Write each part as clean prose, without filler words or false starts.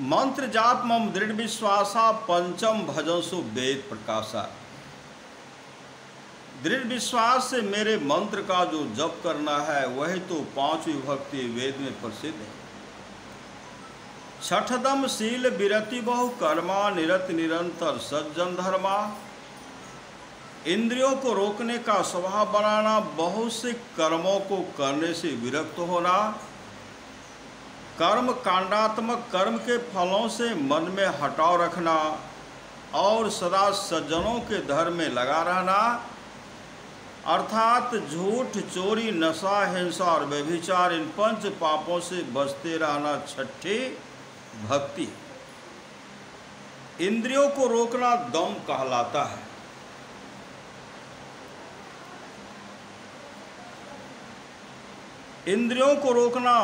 मंत्र जाप मम दृढ़ विश्वासा पंचम भजनसु वेद प्रकाशा। दृढ़ विश्वास से मेरे मंत्र का जो जप करना है वही तो पांचवी भक्ति वेद में प्रसिद्ध है। छठदम शील विरति बहु कर्मा निरत निरंतर सज्जन धर्मा। इंद्रियों को रोकने का स्वभाव बनाना, बहुत से कर्मों को करने से विरक्त होना, कर्म कांडात्मक कर्म के फलों से मन में हटाव रखना और सदा सज्जनों के धर्म में लगा रहना, अर्थात झूठ चोरी नशा हिंसा और व्यभिचार इन पंच पापों से बचते रहना छठी भक्ति। इंद्रियों को रोकना दम कहलाता है। इंद्रियों को रोकना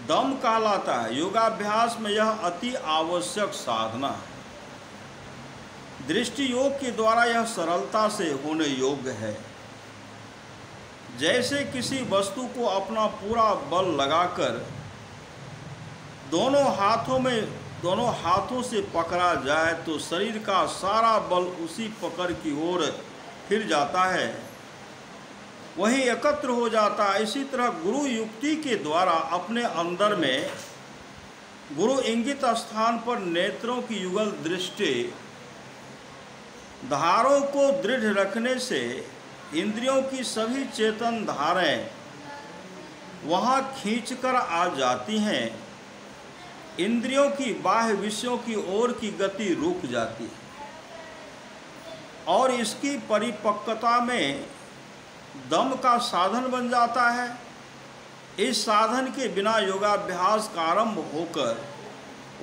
दम कहलाता है। योगाभ्यास में यह अति आवश्यक साधना है। दृष्टि योग के द्वारा यह सरलता से होने योग्य है। जैसे किसी वस्तु को अपना पूरा बल लगाकर दोनों हाथों से पकड़ा जाए तो शरीर का सारा बल उसी पकड़ की ओर फिर जाता है, वही एकत्र हो जाता है। इसी तरह गुरु युक्ति के द्वारा अपने अंदर में गुरु इंगित स्थान पर नेत्रों की युगल दृष्टि धारों को दृढ़ रखने से इंद्रियों की सभी चेतन धारें वहाँ खींचकर आ जाती हैं। इंद्रियों की बाह्य विषयों की ओर की गति रुक जाती है और इसकी परिपक्वता में दम का साधन बन जाता है। इस साधन के बिना योगाभ्यास का आरंभ होकर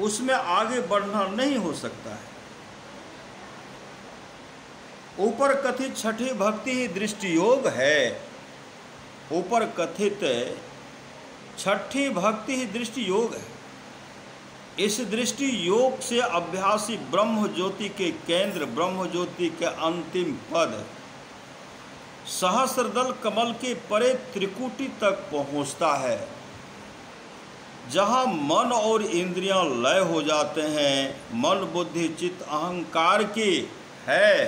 उसमें आगे बढ़ना नहीं हो सकता है। ऊपर कथित छठी भक्ति ही दृष्टि योग है। ऊपर कथित छठी भक्ति ही दृष्टि योग है। इस दृष्टि योग से अभ्यासी ब्रह्म ज्योति के केंद्र, ब्रह्म ज्योति के अंतिम पद सहस्रदल कमल के परे त्रिकुटी तक पहुंचता है, जहां मन और इंद्रियां लय हो जाते हैं। मन बुद्धि चित्त अहंकार की है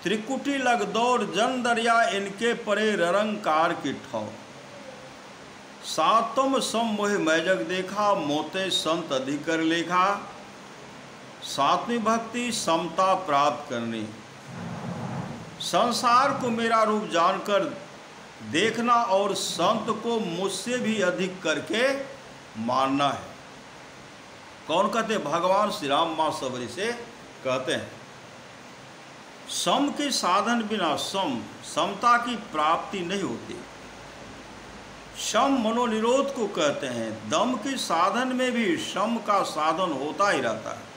त्रिकुटी लग दौड़ जन दरिया, इनके परे ररंकार की ठौर। सातम सम मोह मैं जग देखा, मोते संत अधिकर लेखा। सातवीं भक्ति समता प्राप्त करनी। संसार को मेरा रूप जानकर देखना और संत को मुझसे भी अधिक करके मानना है। कौन कहते? भगवान श्री राम मां सबरी से कहते हैं। सम के साधन बिना समता की प्राप्ति नहीं होती। शम मनोनिरोध को कहते हैं। दम के साधन में भी शम का साधन होता ही रहता है,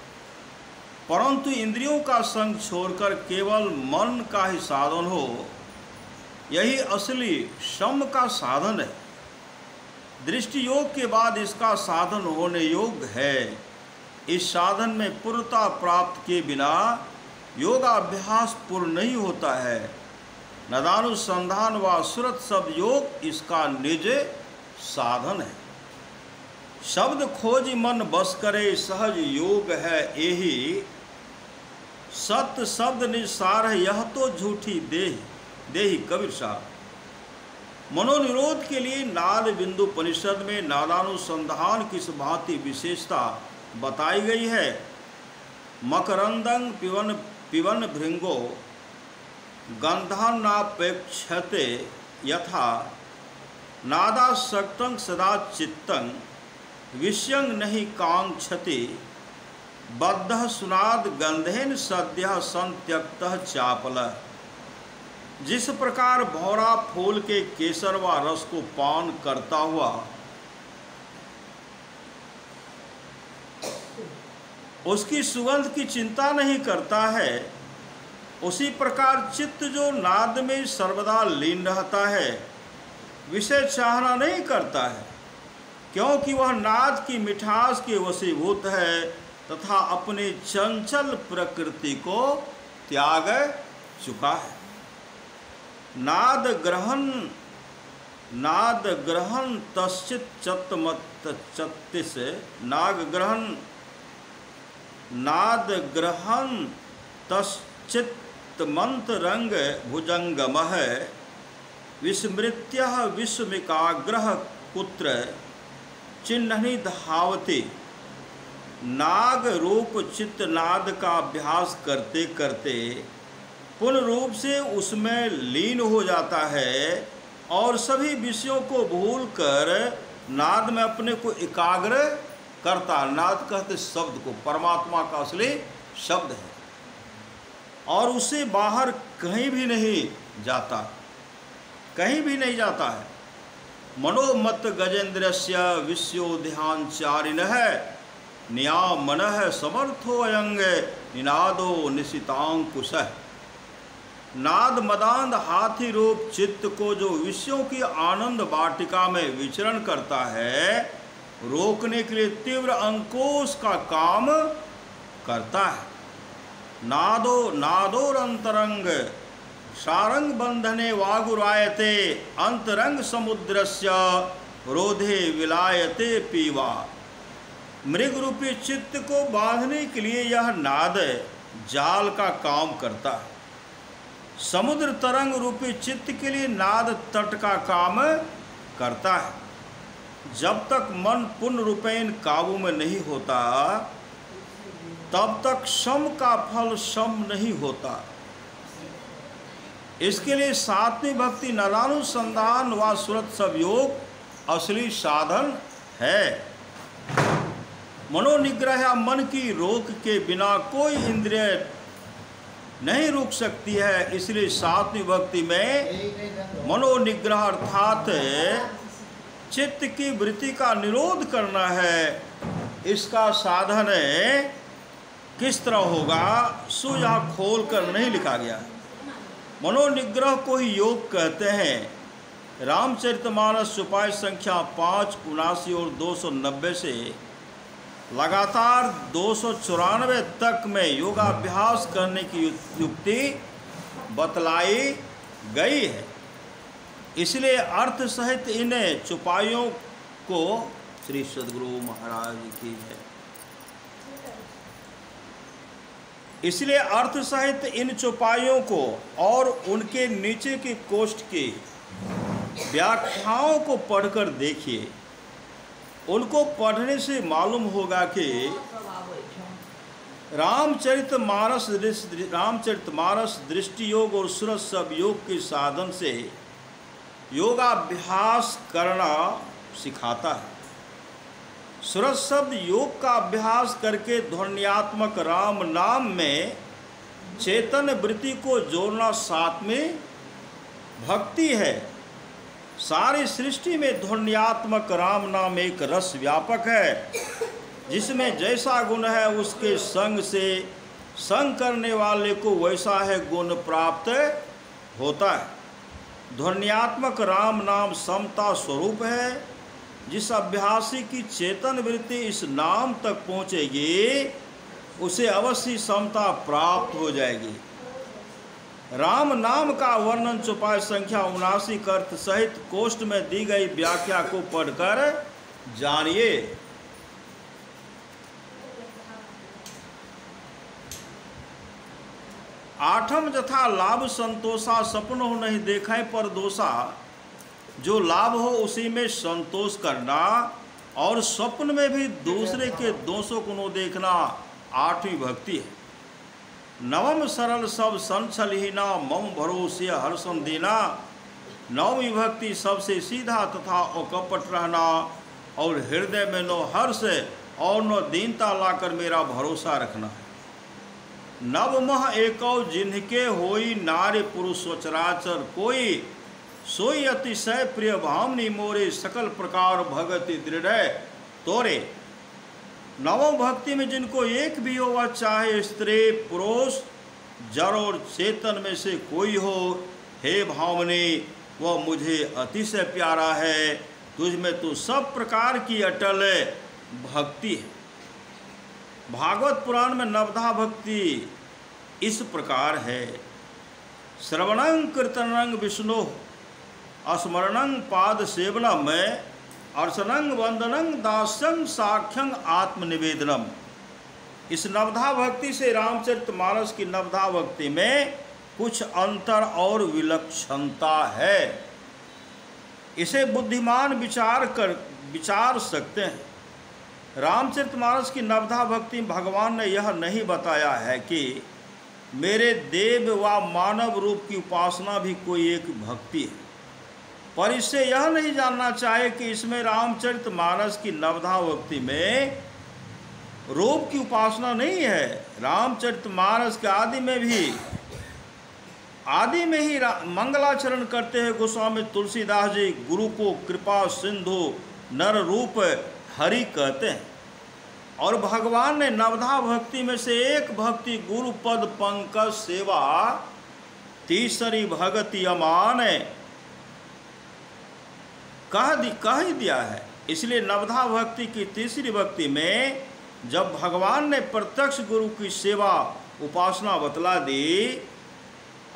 परंतु इंद्रियों का संग छोड़कर केवल मन का ही साधन हो, यही असली शम का साधन है। दृष्टि योग के बाद इसका साधन होने योग्य है। इस साधन में पूर्णता प्राप्त किए बिना योगाभ्यास पूर्ण नहीं होता है। नदानुसंधान व सुरत शब्द योग इसका निज साधन है। शब्द खोज मन बस करे सहज योग है यही। सत्य शब्द निसार है यह तो झूठी देही कबीर साहब। मनोनिरोध के लिए नाद बिंदु परिषद में नादानुसंधान किस भांति विशेषता बताई गई है। मकरंदं पिवन भृंगो गंधानापेक्षते यथा नादासक्तं सदा चित्तं विषयं नहीं कांक्षति। बद्धः सुनाद गंधेन सद्यः संत्यक्तः चापलः। जिस प्रकार भौरा फूल के केसर व रस को पान करता हुआ उसकी सुगंध की चिंता नहीं करता है, उसी प्रकार चित्त जो नाद में सर्वदा लीन रहता है विषय चाहना नहीं करता है, क्योंकि वह नाद की मिठास के वशीभूत है तथा अपने चंचल प्रकृति को त्याग चुका है। नाद ग्रहण नाद ग्रहण तश्चित चत्मत चत्तिस नाद ग्रहण तश्चित मंत्रंग भुजंगमः विस्मृत्य विस्मिकाग्रह कुत्र चिन्हनि धावते। नाग रूप चित्त नाद का अभ्यास करते करते पूर्ण रूप से उसमें लीन हो जाता है और सभी विषयों को भूलकर नाद में अपने को एकाग्र करता। नाद कहते शब्द को, परमात्मा का असली शब्द है और उससे बाहर कहीं भी नहीं जाता, कहीं भी नहीं जाता है। मनोमत गजेंद्रस्य विश्यो ध्यान चारिणः नियामनः समर्थो अयंग निनादो निशितांकुशः। नाद मदांध हाथी रूप चित्त को जो विषयों की आनंद वाटिका में विचरण करता है, रोकने के लिए तीव्र अंकुश का काम करता है। नादोरंतरंग सारंग बंधने वागुरायते अंतरंग समुद्रस्य रोधे विलायते पीवा। मृग रूपी चित्त को बांधने के लिए यह नाद जाल का काम करता है। समुद्र तरंग रूपी चित्त के लिए नाद तट का काम करता है। जब तक मन पूर्ण रूपेण काबू में नहीं होता तब तक शम का फल शम नहीं होता। इसके लिए सात्विक भक्ति नलानुसंधान व सुरत सब योग असली साधन है। मनोनिग्रह या मन की रोक के बिना कोई इंद्रिय नहीं रुक सकती है। इसलिए सात्विक भक्ति में मनोनिग्रह अर्थात चित्त की वृत्ति का निरोध करना है। इसका साधन किस तरह होगा सो यहाँ खोल कर नहीं लिखा गया। मनोनिग्रह को ही योग कहते हैं। रामचरितमानस उपाय संख्या 5, 79 और 290 से लगातार 294 तक में योगाभ्यास करने की युक्ति बतलाई गई है। इसलिए अर्थ सहित इन चौपाइयों को श्री सद्गुरु महाराज की है। इसलिए अर्थ सहित इन चौपाइयों को और उनके नीचे के कोष्ठ की व्याख्याओं को पढ़कर देखिए। उनको पढ़ने से मालूम होगा कि रामचरितमानस दृष्टि योग और सुरत सब योग के साधन से योगाभ्यास करना सिखाता है। सुरत शब्द योग का अभ्यास करके ध्वन्यात्मक राम नाम में चेतन वृत्ति को जोड़ना साथ में भक्ति है। सारी सृष्टि में ध्वन्यात्मक राम नाम एक रस व्यापक है, जिसमें जैसा गुण है उसके संग से संग करने वाले को वैसा है गुण प्राप्त होता है। ध्वन्यात्मक राम नाम समता स्वरूप है। जिस अभ्यासी की चेतन वृत्ति इस नाम तक पहुँचेगी उसे अवश्य समता प्राप्त हो जाएगी। राम नाम का वर्णन चौपाई संख्या 79 के अर्थ सहित कोष्ठ में दी गई व्याख्या को पढ़कर जानिए। आठम जथा लाभ संतोषा सपनो नहीं देखा पर दोषा। जो लाभ हो उसी में संतोष करना और स्वप्न में भी दूसरे के दोषों को न देखना आठवीं भक्ति है। नवम सरल सब संचलहीना मम भरोसे हर्षम देना। नवमी भक्ति सबसे सीधा तथा अकपट रहना और हृदय में नो हर्ष और नो दीनता लाकर मेरा भरोसा रखना है। नवमह एकौ जिन्हके होई नार्य पुरुष सचराचर कोई। सोई अतिशय प्रिय भावनी मोरे सकल प्रकार भगति दृढ़ तोरे। नवम भक्ति में जिनको एक भी हो, वह चाहे स्त्री पुरुष जड़ और चेतन में से कोई हो, हे भावनी वह मुझे अतिशय प्यारा है। तुझ में तो सब प्रकार की अटल भक्ति है। भागवत पुराण में नवधा भक्ति इस प्रकार है। श्रवणं कीर्तनं विष्णु स्मरणं पाद सेवनम अर्चनं वंदनं दास्यं साख्यं आत्मनिवेदनम। इस नवधा भक्ति से रामचरितमानस की नवधा भक्ति में कुछ अंतर और विलक्षणता है। इसे बुद्धिमान विचार सकते हैं। रामचरितमानस की नवधा भक्ति में भगवान ने यह नहीं बताया है कि मेरे देव व मानव रूप की उपासना भी कोई एक भक्ति है, पर इससे यह नहीं जानना चाहिए कि इसमें रामचरितमानस की नवधा भक्ति में रूप की उपासना नहीं है। रामचरितमानस के आदि में ही मंगलाचरण करते हैं गोस्वामी तुलसीदास जी गुरु को कृपा सिंधु नर रूप हरि कहते हैं। और भगवान ने नवधा भक्ति में से एक भक्ति गुरु पद पंकज सेवा तीसरी भगति अमान कह ही दिया है। इसलिए नवधा भक्ति की तीसरी भक्ति में जब भगवान ने प्रत्यक्ष गुरु की सेवा उपासना बतला दी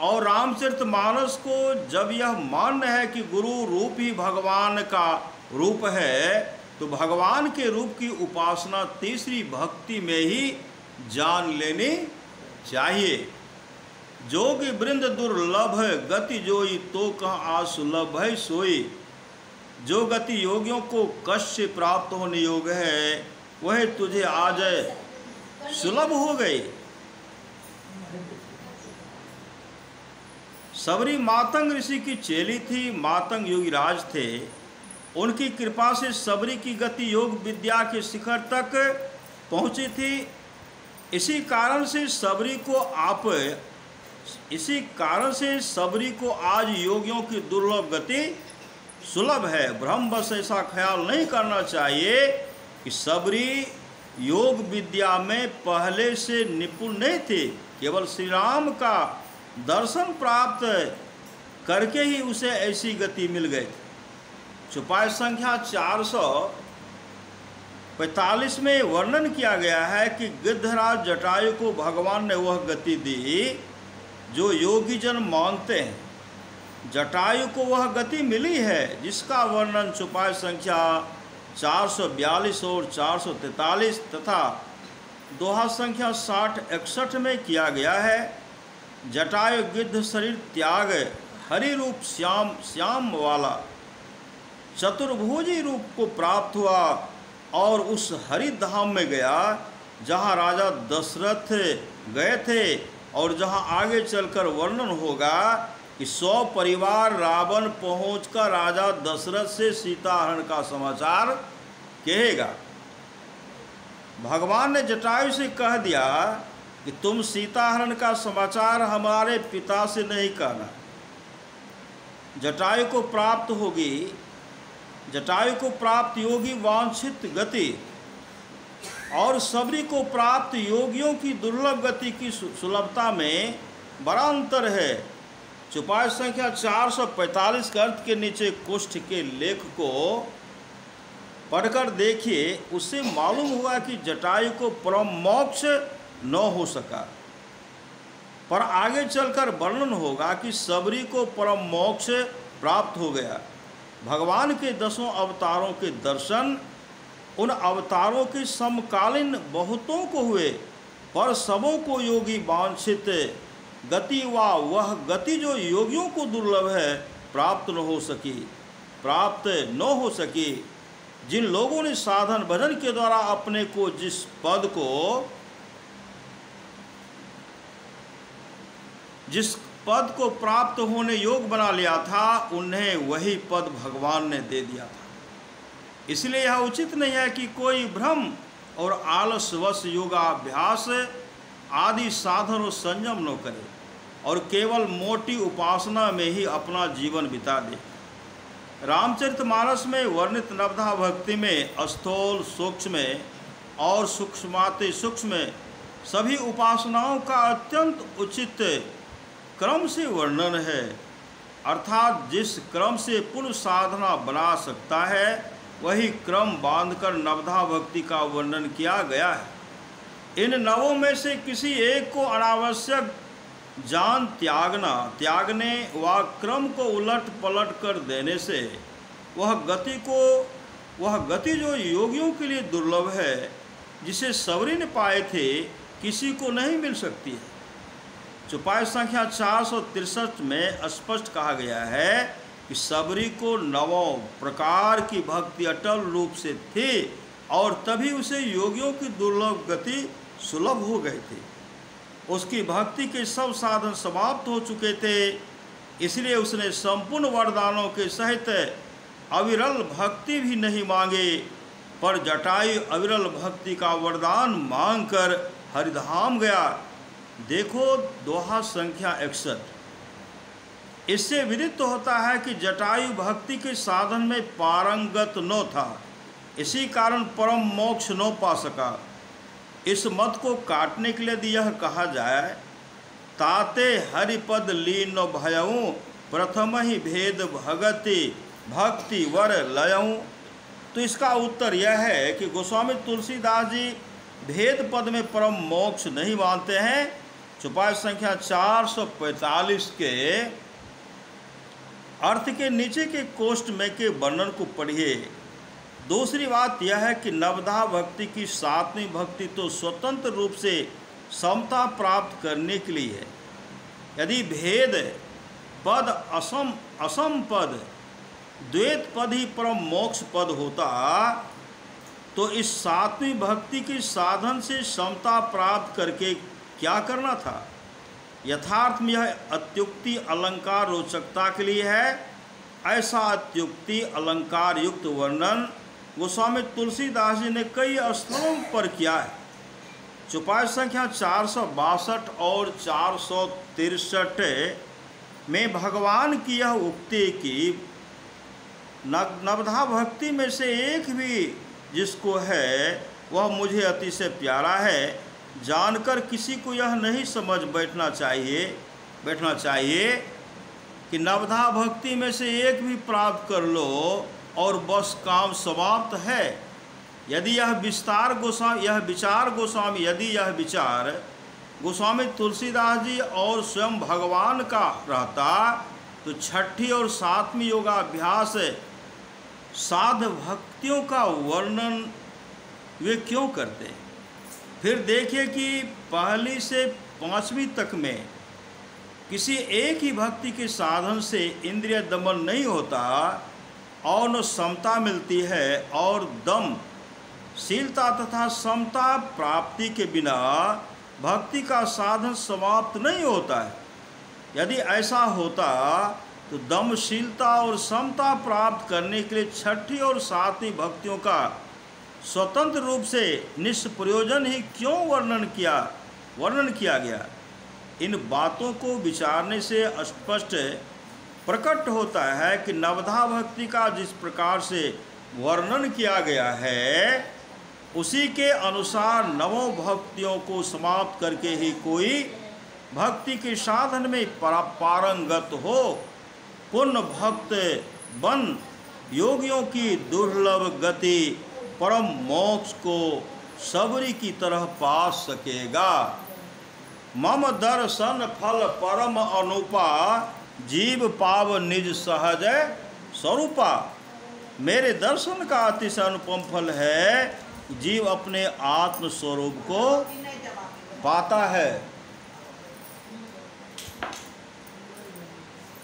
और रामचरितमानस को जब यह मान्य है कि गुरु रूप ही भगवान का रूप है, तो भगवान के रूप की उपासना तीसरी भक्ति में ही जान लेनी चाहिए। जोगी वृंद दुर्लभ गति जोई तो कहाँ आसुलभ है सोई। जो गति योगियों को कष्ट से प्राप्त होने योग्य है वह तुझे आज सुलभ हो गई। सबरी मातंग ऋषि की चेली थी। मातंग योगीराज थे। उनकी कृपा से सबरी की गति योग विद्या के शिखर तक पहुंची थी। इसी कारण से सबरी को आज योगियों की दुर्लभ गति सुलभ है। भ्रम बस ऐसा ख्याल नहीं करना चाहिए कि सबरी योग विद्या में पहले से निपुण नहीं थे। केवल श्री राम का दर्शन प्राप्त करके ही उसे ऐसी गति मिल गई। चौपाई संख्या 445 में वर्णन किया गया है कि गिद्धराज जटायु को भगवान ने वह गति दी जो योगी जन मांगते हैं। जटायु को वह गति मिली है जिसका वर्णन चौपाई संख्या 442 और 443 तथा दोहा संख्या 60-61 में किया गया है। जटायु गिद्ध शरीर त्याग हरि रूप श्याम वाला चतुर्भुजी रूप को प्राप्त हुआ और उस हरि धाम में गया जहाँ राजा दशरथ गए थे और जहाँ आगे चलकर वर्णन होगा कि 100 परिवार रावण पहुंचकर राजा दशरथ से सीताहरण का समाचार कहेगा। भगवान ने जटायु से कह दिया कि तुम सीताहरण का समाचार हमारे पिता से नहीं कहना। जटायु को प्राप्त योगी वांछित गति और सबरी को प्राप्त योगियों की दुर्लभ गति की सुलभता में बड़ा अंतर है। चौपाई संख्या 445 के अर्थ के नीचे कुष्ठ के लेख को पढ़कर देखिए। उससे मालूम हुआ कि जटायु को परम मोक्ष न हो सका, पर आगे चलकर वर्णन होगा कि सबरी को परम मोक्ष प्राप्त हो गया। भगवान के 10 अवतारों के दर्शन उन अवतारों के समकालीन बहुतों को हुए, पर सबों को योगी वांछित गति वह गति जो योगियों को दुर्लभ है प्राप्त न हो सकी। जिन लोगों ने साधन भजन के द्वारा अपने को जिस पद को प्राप्त होने योग बना लिया था उन्हें वही पद भगवान ने दे दिया था। इसलिए यह उचित नहीं है कि कोई भ्रम और आलसवश योगाभ्यास आदि साधन और संयम न करे और केवल मोटी उपासना में ही अपना जीवन बिता दे। रामचरितमानस में वर्णित नवधा भक्ति में स्थूल सूक्ष्म और सूक्ष्माति सूक्ष्म सभी उपासनाओं का अत्यंत उचित क्रम से वर्णन है, अर्थात जिस क्रम से पूर्ण साधना बना सकता है वही क्रम बांधकर नवधा भक्ति का वर्णन किया गया है। इन नवों में से किसी एक को अनावश्यक जान त्यागने व क्रम को उलट पलट कर देने से वह गति जो योगियों के लिए दुर्लभ है, जिसे सबरी ने पाए थे, किसी को नहीं मिल सकती है। चौपाई संख्या 463 में स्पष्ट कहा गया है कि सबरी को 9 प्रकार की भक्ति अटल रूप से थी और तभी उसे योगियों की दुर्लभ गति सुलभ हो गए थे। उसकी भक्ति के सब साधन समाप्त हो चुके थे, इसलिए उसने संपूर्ण वरदानों के सहित अविरल भक्ति भी नहीं मांगे, पर जटायु अविरल भक्ति का वरदान मांगकर हरिधाम गया। देखो दोहा संख्या 61। इससे विदित होता है कि जटायु भक्ति के साधन में पारंगत न था, इसी कारण परम मोक्ष न पा सका। इस मत को काटने के लिए यदि यह कहा जाए, ताते हरिपद लीन भयऊँ प्रथम ही भेद भगति भक्ति वर लयऊँ, तो इसका उत्तर यह है कि गोस्वामी तुलसीदास जी भेद पद में परम मोक्ष नहीं मानते हैं। चौपाई संख्या 445 के अर्थ के नीचे के कोष्ठ में के वर्णन को पढ़िए। दूसरी बात यह है कि नवधा भक्ति की 7वीं भक्ति तो स्वतंत्र रूप से समता प्राप्त करने के लिए है। यदि भेद पद असम पद द्वैत पद ही परम मोक्ष पद होता, तो इस 7वीं भक्ति के साधन से समता प्राप्त करके क्या करना था। यथार्थ में यह अत्युक्ति अलंकार रोचकता के लिए है। ऐसा अत्युक्ति अलंकार युक्त वर्णन गोस्वामी तुलसीदास जी ने कई स्थलों पर किया है। चौपाई संख्या 462 और 463 में भगवान की यह उक्ति कि नवधा भक्ति में से एक भी जिसको है वह मुझे अतिशय प्यारा है, जानकर किसी को यह नहीं समझ बैठना चाहिए कि नवधा भक्ति में से एक भी प्राप्त कर लो और बस काम समाप्त है। यदि यह विचार गोस्वामी तुलसीदास जी और स्वयं भगवान का रहता, तो 6ठी और 7वीं योगाभ्यास साध भक्तियों का वर्णन वे क्यों करते। फिर देखिए कि 1 से 5वीं तक में किसी एक ही भक्ति के साधन से इंद्रिय दमन नहीं होता और न समता मिलती है, और दम शीलता तथा समता प्राप्ति के बिना भक्ति का साधन समाप्त नहीं होता है। यदि ऐसा होता तो दमशीलता और समता प्राप्त करने के लिए 6ठी और 7वीं भक्तियों का स्वतंत्र रूप से निष्प्रयोजन ही क्यों वर्णन किया गया। इन बातों को विचारने से स्पष्ट प्रकट होता है कि नवधा भक्ति का जिस प्रकार से वर्णन किया गया है, उसी के अनुसार 9 भक्तियों को समाप्त करके ही कोई भक्ति के साधन में पारंगत हो, पूर्ण भक्त बन योगियों की दुर्लभ गति परम मोक्ष को सबरी की तरह पा सकेगा। मम दर्शन फल परम अनुपा जीव पाव निज सहज स्वरूपा। मेरे दर्शन का अतिशय अनुपम फल है, जीव अपने आत्म स्वरूप को पाता है।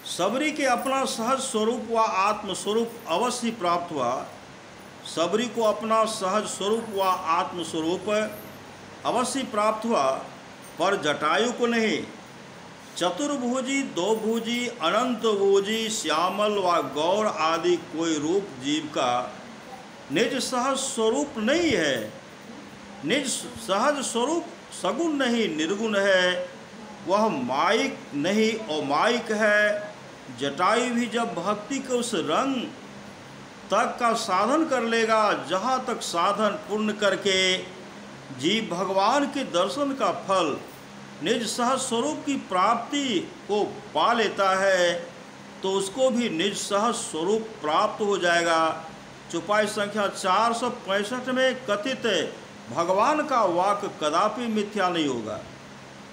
सबरी के अपना सहज स्वरूप व आत्म स्वरूप अवश्य प्राप्त हुआ। सबरी को अपना सहज स्वरूप व आत्म स्वरूप अवश्य प्राप्त हुआ, पर जटायु को नहीं। चतुर्भुजी, 2 भुजी, अनंत भुजी, श्यामल व गौर आदि कोई रूप जीव का निज सहज स्वरूप नहीं है। निज सहज स्वरूप सगुण नहीं, निर्गुण है। वह माइक नहीं, अमाइक है। जटायु भी जब भक्ति के उस रंग तक का साधन कर लेगा जहाँ तक साधन पूर्ण करके जीव भगवान के दर्शन का फल निज सहज स्वरूप की प्राप्ति को पा लेता है, तो उसको भी निज सहज स्वरूप प्राप्त हो जाएगा। चौपाई संख्या 465 में कथित भगवान का वाक्य कदापि मिथ्या नहीं होगा।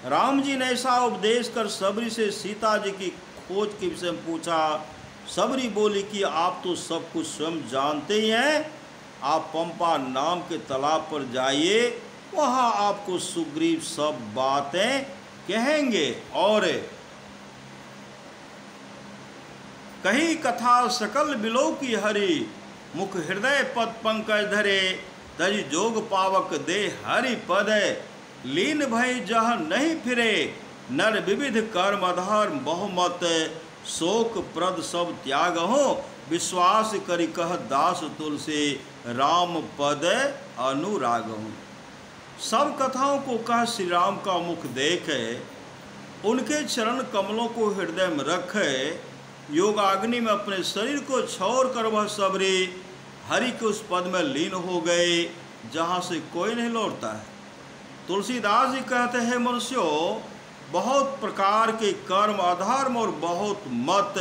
राम जी ने ऐसा उपदेश कर सबरी से सीता जी की खोज के विषय में पूछा। सबरी बोली कि आप तो सब कुछ स्वयं जानते ही हैं, आप पंपा नाम के तालाब पर जाइए, वहाँ आपको सुग्रीव सब बातें कहेंगे। और कही कथा सकल बिलो की हरि, मुख हृदय पद पंकज धरे, तज जोग पावक दे हरि पद, लीन भई जह नहीं फिरे, नर विविध कर्म धर्म बहुमत, शोक प्रद सब त्याग हो, विश्वास करि कह दास तुलसी, राम पद अनुराग हो। सब कथाओं को कह श्री राम का मुख देखे, उनके चरण कमलों को हृदय में रखे, योगाग्नि में अपने शरीर को छोड़ कर वह सबरी हरि के उस पद में लीन हो गए जहाँ से कोई नहीं लौटता है। तुलसीदास जी कहते हैं, मनुष्यों बहुत प्रकार के कर्म अधर्म और बहुत मत,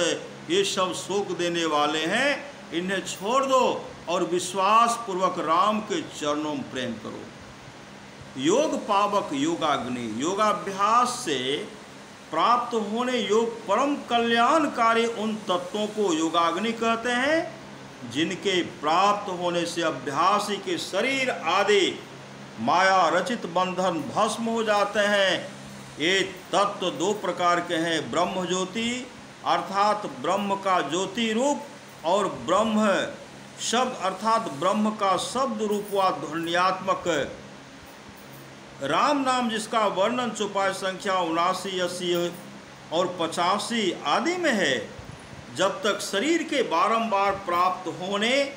ये सब शोक देने वाले हैं, इन्हें छोड़ दो और विश्वास पूर्वक राम के चरणों में प्रेम करो। योग पावक योगाग्नि, योगाभ्यास से प्राप्त होने योग परम कल्याणकारी उन तत्वों को योगाग्नि कहते हैं, जिनके प्राप्त होने से अभ्यासी के शरीर आदि माया रचित बंधन भस्म हो जाते हैं। ये तत्व दो प्रकार के हैं, ब्रह्म ज्योति अर्थात ब्रह्म का ज्योति रूप, और ब्रह्म शब्द अर्थात ब्रह्म का शब्द रूप व ध्वन्यात्मक राम नाम, जिसका वर्णन चौपाई संख्या 79, 80 और 85 आदि में है। जब तक शरीर के बारंबार प्राप्त होने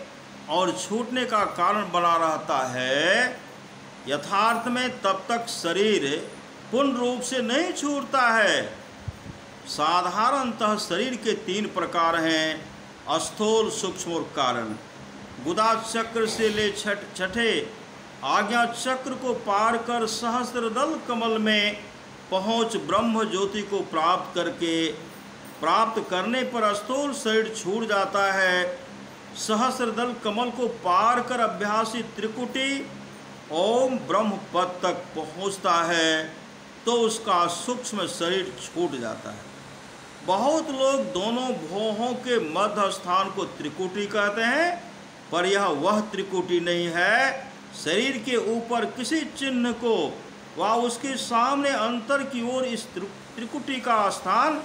और छूटने का कारण बना रहता है, यथार्थ में तब तक शरीर पूर्ण रूप से नहीं छूटता है। साधारणतः शरीर के 3 प्रकार हैं, स्थूल, सूक्ष्म और कारण। गुदा चक्र से ले छठे आज्ञा चक्र को पार कर सहस्त्रदल कमल में पहुँच ब्रह्म ज्योति को प्राप्त करने पर स्थूल शरीर छूट जाता है। सहस्त्रदल कमल को पार कर अभ्यासी त्रिकुटी ओम ब्रह्म पद तक पहुँचता है तो उसका सूक्ष्म शरीर छूट जाता है। बहुत लोग दोनों भौहों के मध्य स्थान को त्रिकुटी कहते हैं, पर यह वह त्रिकुटी नहीं है। शरीर के ऊपर किसी चिन्ह को व उसके सामने अंतर की ओर इस त्रिकुटी का स्थान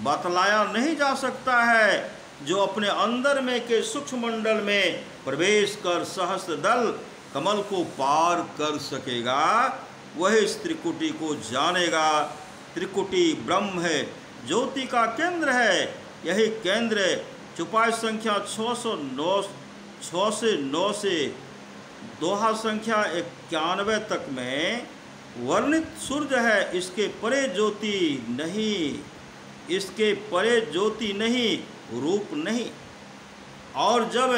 बतलाया नहीं जा सकता है। जो अपने अंदर में के सूक्ष्म मंडल में प्रवेश कर सहस्त्रदल कमल को पार कर सकेगा, वह इस त्रिकुटी को जानेगा। त्रिकुटी ब्रह्म है, ज्योति का केंद्र है। यही केंद्र चौपाई संख्या 6 से 9 से दोहा संख्या 91 तक में वर्णित सूर्य है। इसके परे ज्योति नहीं, इसके परे ज्योति नहीं, रूप नहीं। और जब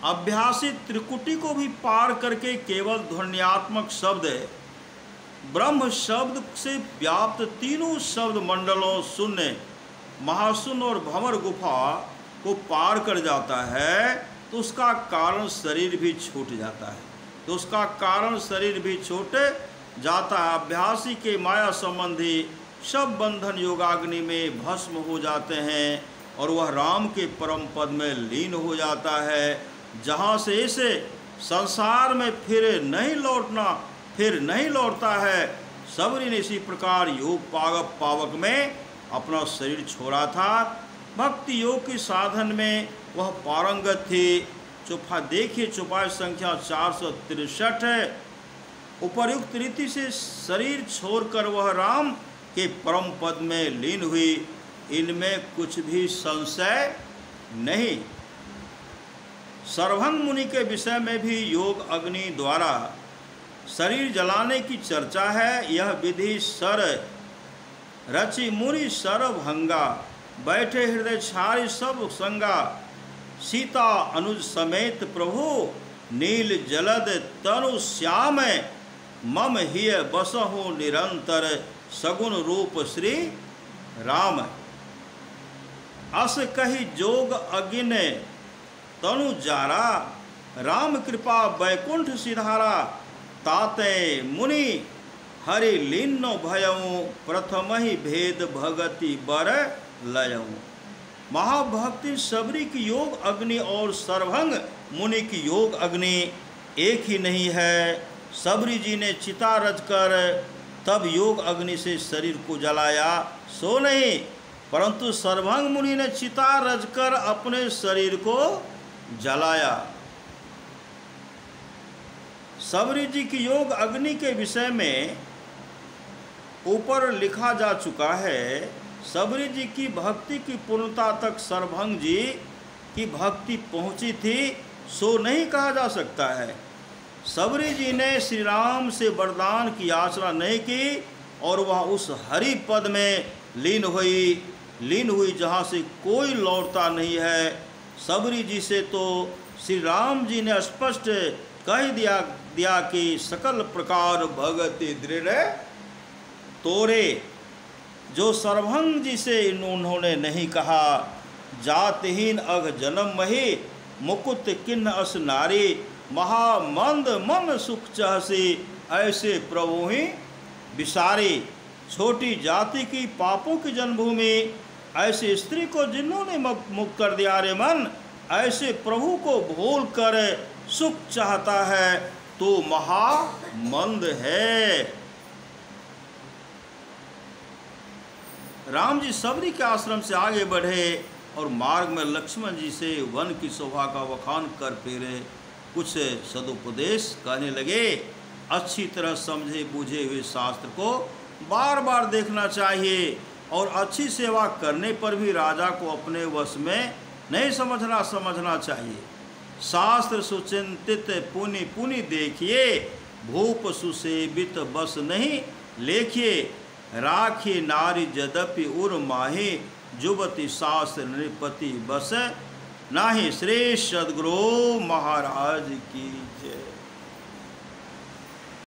अभ्यासी त्रिकुटी को भी पार करके केवल ध्वन्यात्मक शब्द ब्रह्म शब्द से व्याप्त तीनों शब्द मंडलों शून्य, महाशून्य और भंवर गुफा को पार कर जाता है तो उसका कारण शरीर भी छूट जाता है। अभ्यासी के माया संबंधी सब बंधन योगाग्नि में भस्म हो जाते हैं और वह राम के परम पद में लीन हो जाता है, जहाँ से इसे संसार में फिर नहीं लौटता है। सबरी ने इसी प्रकार योग पावक में अपना शरीर छोड़ा था। भक्ति योग के साधन में वह पारंगत थी। देखिए चौपाई संख्या 463 है। उपर्युक्त रीति से शरीर छोड़कर वह राम के परम पद में लीन हुई, इनमें कुछ भी संशय नहीं। सर्वभंग मुनि के विषय में भी योग अग्नि द्वारा शरीर जलाने की चर्चा है। यह विधि सर रचि मुनि सर्वभंगा, बैठे हृदय छारी सब संगा, सीता अनुज समेत प्रभु नील जलद तनु श्याम, मम हिय बसहु निरंतर सगुण रूप श्री राम। अस कही जोग अगिन तनु जारा, राम कृपा बैकुंठ सिधारा, ताते मुनि हरि लीनो भयऊ प्रथम ही भेद भगति बर लयऊ। महाभक्ति सबरी की योग अग्नि और सर्वभंग मुनि की योग अग्नि एक ही नहीं है। सबरी जी ने चिता रच कर तब योग अग्नि से शरीर को जलाया, सो नहीं, परंतु सर्वभंग मुनि ने चिता रच कर अपने शरीर को जलाया। सबरी जी की योग अग्नि के विषय में ऊपर लिखा जा चुका है। सबरी जी की भक्ति की पूर्णता तक सर्वभंग जी की भक्ति पहुंची थी, सो नहीं कहा जा सकता है। सबरी जी ने श्री राम से वरदान की याचना नहीं की और वह उस हरि पद में लीन हुई जहाँ से कोई लौटता नहीं है। सबरी जी से तो श्री राम जी ने स्पष्ट कह दिया कि सकल प्रकार भगति दृढ़ तोरे। जो सर्वभंग जी से उन्होंने नहीं कहा, जातहीन अघ जन्म मही मुकुट किन्न अस नारी, महामंद मन सुख चाहसी ऐसे प्रभु ही विसारी। छोटी जाति की पापों की जन्मभूमि ऐसे स्त्री को जिन्होंने मुक्त कर दिया रे मन, ऐसे प्रभु को भूल कर सुख चाहता है तो महामंद है। राम जी सबरी के आश्रम से आगे बढ़े और मार्ग में लक्ष्मण जी से वन की शोभा का वखान कर फिरे कुछ सदुपदेश कहने लगे। अच्छी तरह समझे बूझे हुए शास्त्र को बार बार देखना चाहिए और अच्छी सेवा करने पर भी राजा को अपने वश में नहीं समझना चाहिए। शास्त्र सुचिंतित पुनि पुनि देखिए, भूप सुसेवित बस नहीं लेखिए। राखी नारी यद्यपि उर माही, जुबती शास्त्र नृपति बस नाही। श्रेष्ठ सद्गुरु महाराज की जय।